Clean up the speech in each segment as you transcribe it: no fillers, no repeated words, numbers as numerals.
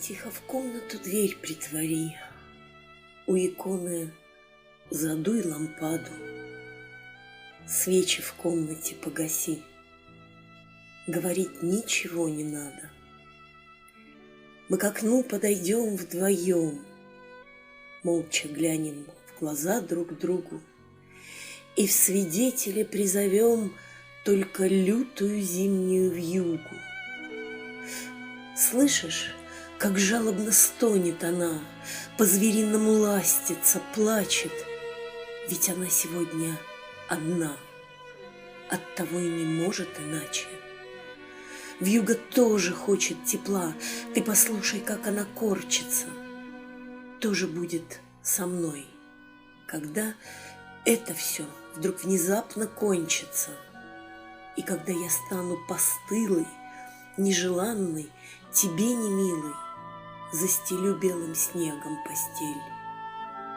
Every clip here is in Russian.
Тихо в комнату дверь притвори, у иконы задуй лампаду, свечи в комнате погаси. Говорить ничего не надо. Мы к окну подойдем вдвоем, молча глянем в глаза друг другу и в свидетеля призовем только лютую зимнюю вьюгу. Слышишь, как жалобно стонет она, по-звериному ластится, плачет, ведь она сегодня одна, оттого и не может иначе. Вьюга тоже хочет тепла, ты послушай, как она корчится. Тоже будет со мной, когда это все вдруг внезапно кончится, и когда я стану постылой, нежеланной, тебе не милой, застелю белым снегом постель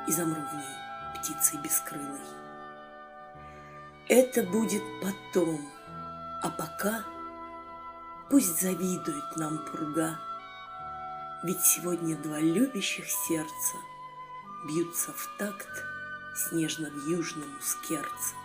и замру в ней птицей бескрылой. Это будет потом, а пока пусть завидует нам пурга, ведь сегодня два любящих сердца бьются в такт снежно-вьюжному скерцу.